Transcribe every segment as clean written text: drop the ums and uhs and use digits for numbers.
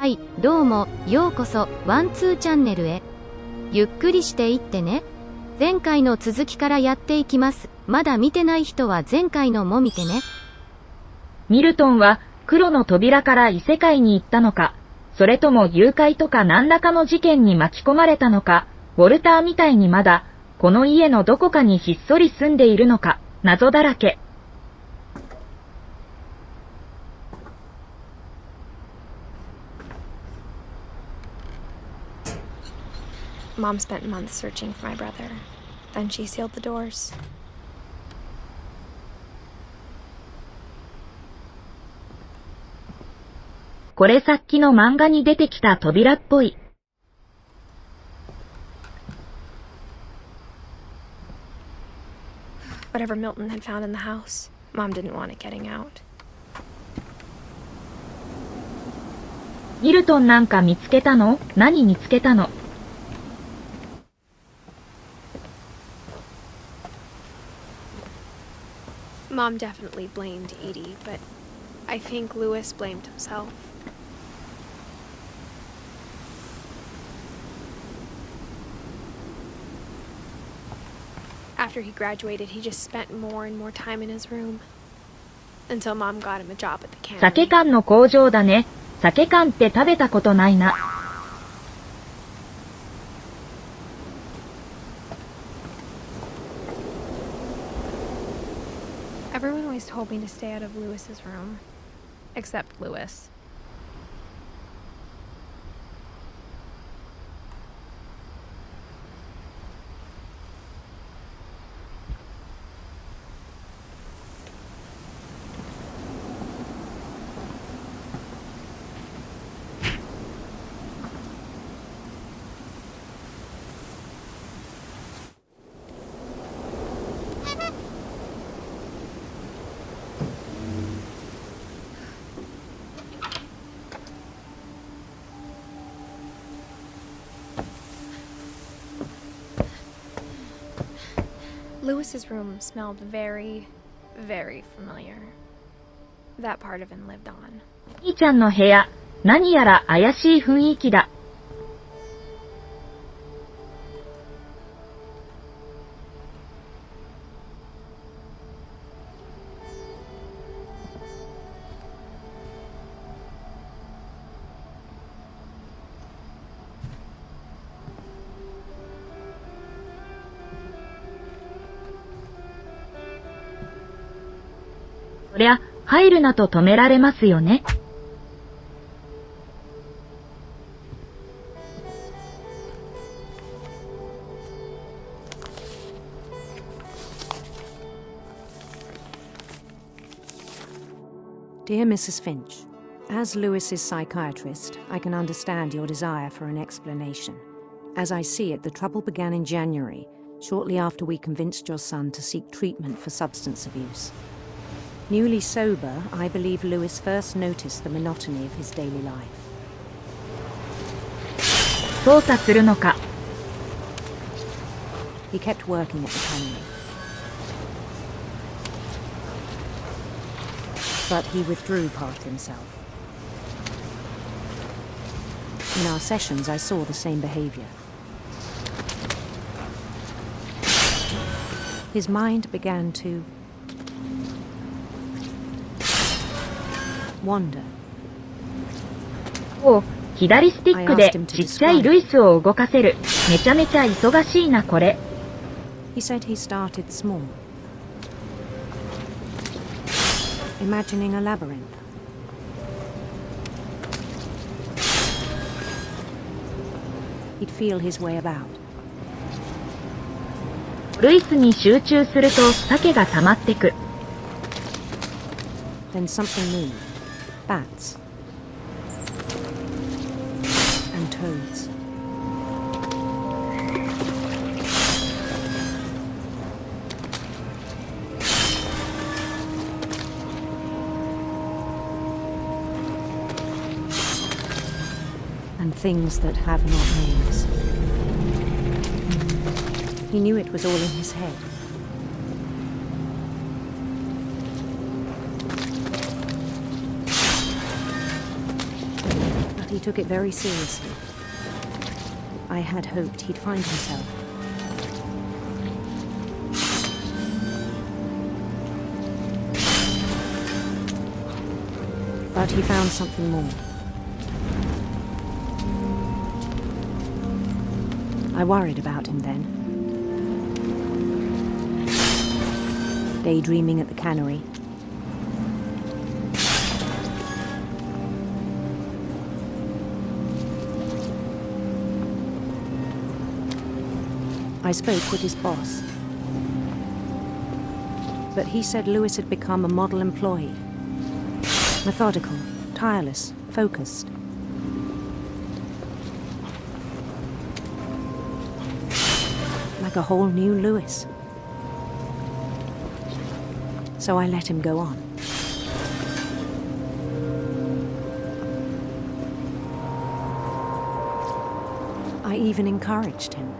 はい、どうも、ようこそ、ワンツーチャンネルへ。ゆっくりしていってね。前回の続きからやっていきます。まだ見てない人は前回のも見てね。ミルトンは黒の扉から異世界に行ったのか、それとも誘拐とか何らかの事件に巻き込まれたのか、ウォルターみたいにまだ、この家のどこかにひっそり住んでいるのか、謎だらけ。Mom spent months searching for my brother. Then she sealed the doors. これさっきの漫画に出てきた扉っぽい。Whatever Milton had found in the house, Mom didn't want it getting out. ミルトンなんか見つけたの？何見つけたの？Mom definitely blamed Edie, but I think Lewis blamed himself. After he graduated, he just spent more and more time in his room. Until Mom got him a job at the cannery. 鮭缶の工場だね。鮭缶って食べたことないな。Everyone always told me to stay out of Lewis's room. Except Lewis. Lewis's room smelled very, very familiar. That part of him lived on. 兄ちゃんの部屋、何やら怪しい雰囲気だ。そりゃ、入るなと止められますよね。Dear Mrs. Finch, as Lewis's psychiatrist, I can understand your desire for an explanation. As I see it, the trouble began in January, shortly after we convinced your son to seek treatment for substance abuse. Newly sober, I believe Lewis first noticed the monotony of his daily life. 操作するのか。He kept working at the cannery. But he withdrew part of himself. In our sessions, I saw the same behavior. His mind began to wander. おう、左スティックでちっちゃいルイスを動かせる。めちゃめちゃ忙しいなこれ。He said he started small, imagining a labyrinth. He'd feel his way about. ルイスに集中すると鮭が溜まってく。Then something moved. Bats. And toads. And things that have not names. He knew it was all in his head. He took it very seriously. I had hoped he'd find himself. But he found something more. I worried about him then. Daydreaming at the cannery. I spoke with his boss. But he said Lewis had become a model employee. Methodical, tireless, focused. Like a whole new Lewis. So I let him go on. I even encouraged him.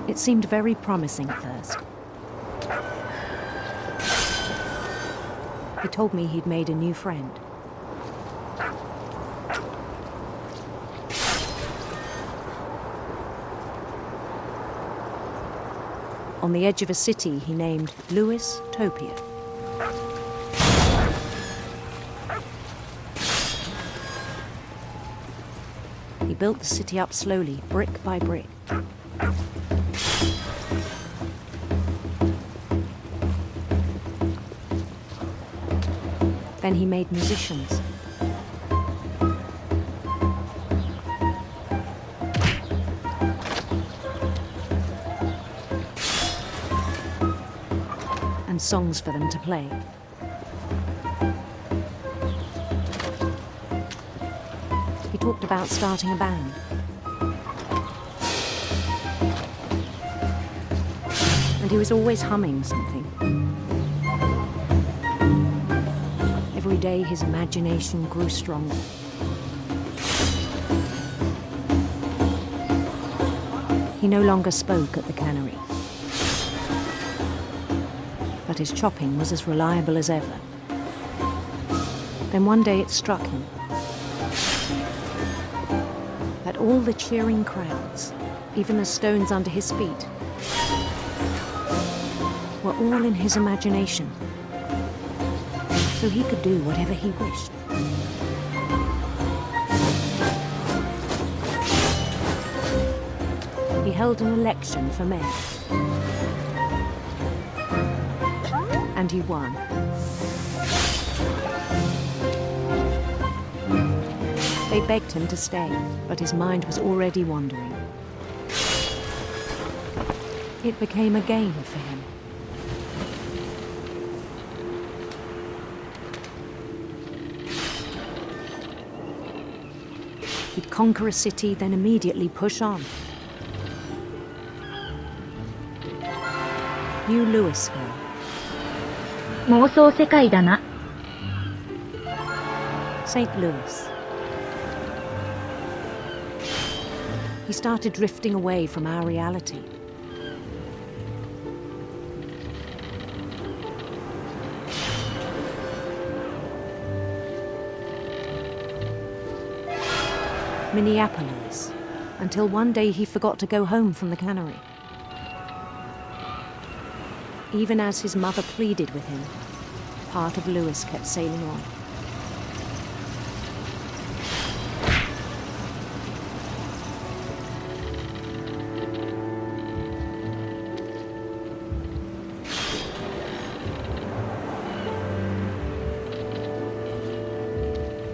It seemed very promising at first. He told me he'd made a new friend. On the edge of a city he named Lewis Topia. He built the city up slowly, brick by brick. Then he made musicians. And songs for them to play. He talked about starting a band. And he was always humming something. Every day his imagination grew stronger. He no longer spoke at the cannery. But his chopping was as reliable as ever. Then one day it struck him that all the cheering crowds, even the stones under his feet, were all in his imagination. So he could do whatever he wished. He held an election for mayor. And he won. They begged him to stay, but his mind was already wandering. It became a game for him. He'd conquer a city, then immediately push on. New Louisville. 妄想世界だな。St. Louis. He started drifting away from our reality. Minneapolis, until one day he forgot to go home from the cannery. Even as his mother pleaded with him, part of Lewis kept sailing on.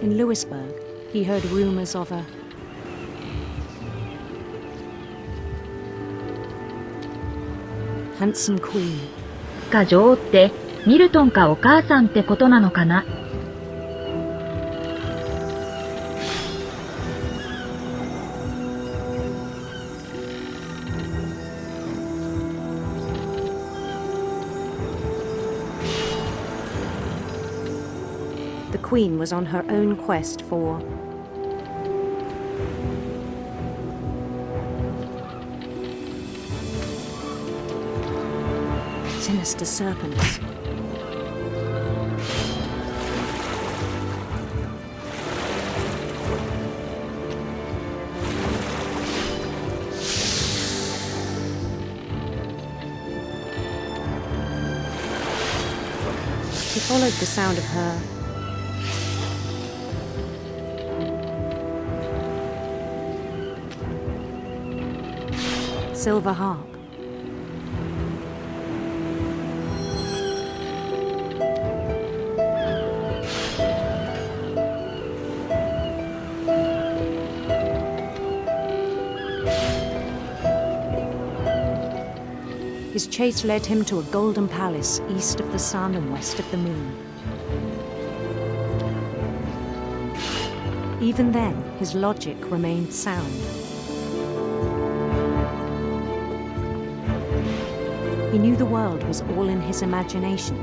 In Lewisburg, he heard rumors of a handsome queen. か女王ってミルトンかお母さんってことなのかな。The queen was on her own quest for sinister serpents. followed the sound of her silver harp. His chase led him to a golden palace east of the sun and west of the moon. Even then, his logic remained sound. He knew the world was all in his imagination.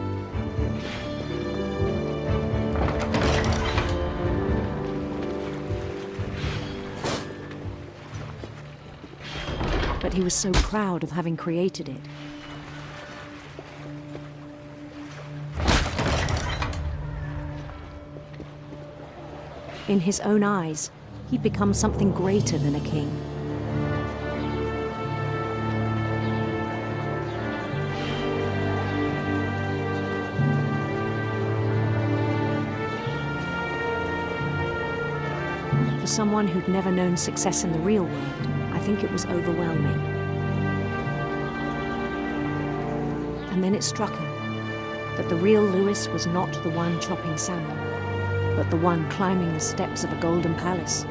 But he was so proud of having created it. In his own eyes, he'd become something greater than a king. For someone who'd never known success in the real world, I think it was overwhelming. And then it struck him that the real Lewis was not the one chopping salmon, but the one climbing the steps of a golden palace.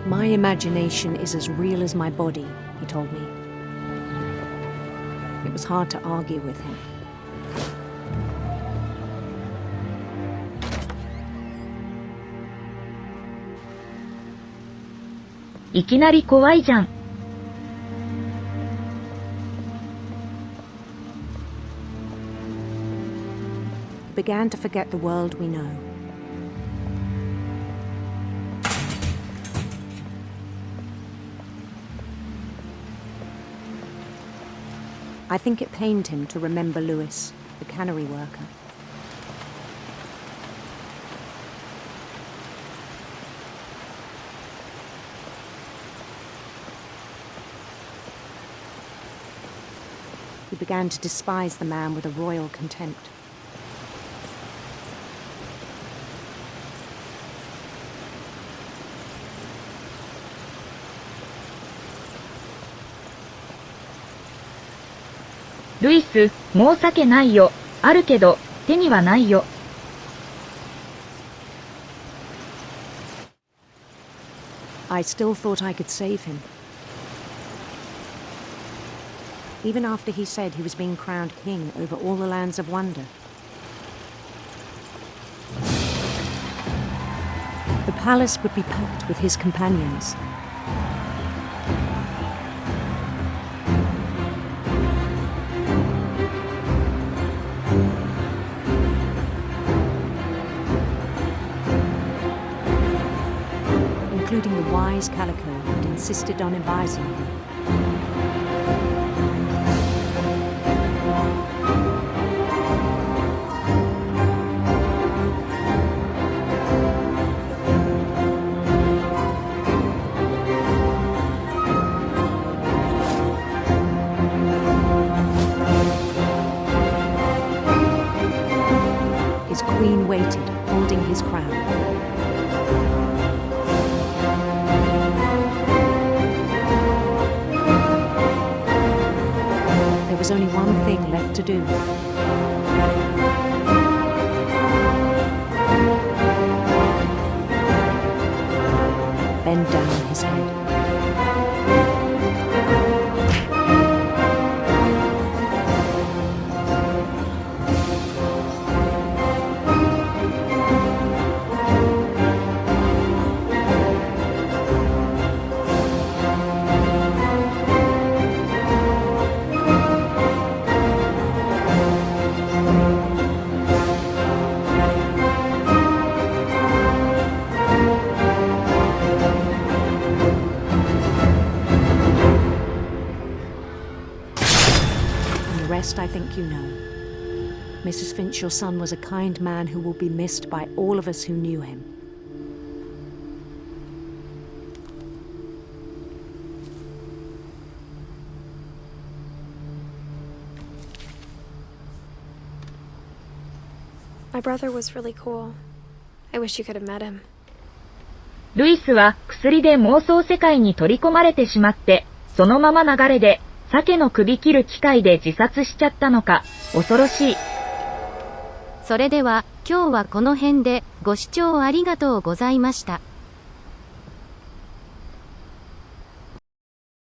My imagination is as real as my body, he told me. It was hard to argue with him. "いきなり怖いじゃん." He began to forget the world we know. I think it pained him to remember Lewis, the cannery worker. He began to despise the man with a royal contempt. "ルイス、もう酒ないよ。あるけど、手にはないよ." I still thought I could save him. Even after he said he was being crowned king over all the lands of wonder. The palace would be packed with his companions. Including the wise Calico who'd insisted on advising him. His queen waited, holding his crown. There was only one thing left to do. Bend down his head. I think you know. Mrs. Finch, your son was a kind man who will be missed by all of us who knew him. My brother was really cool. I wish you could have met him. ルイスは薬で妄想世界に取り込まれてしまって、そのまま流れで鮭の首切る機械で自殺しちゃったのか、恐ろしい。それでは今日はこの辺でご視聴ありがとうございました。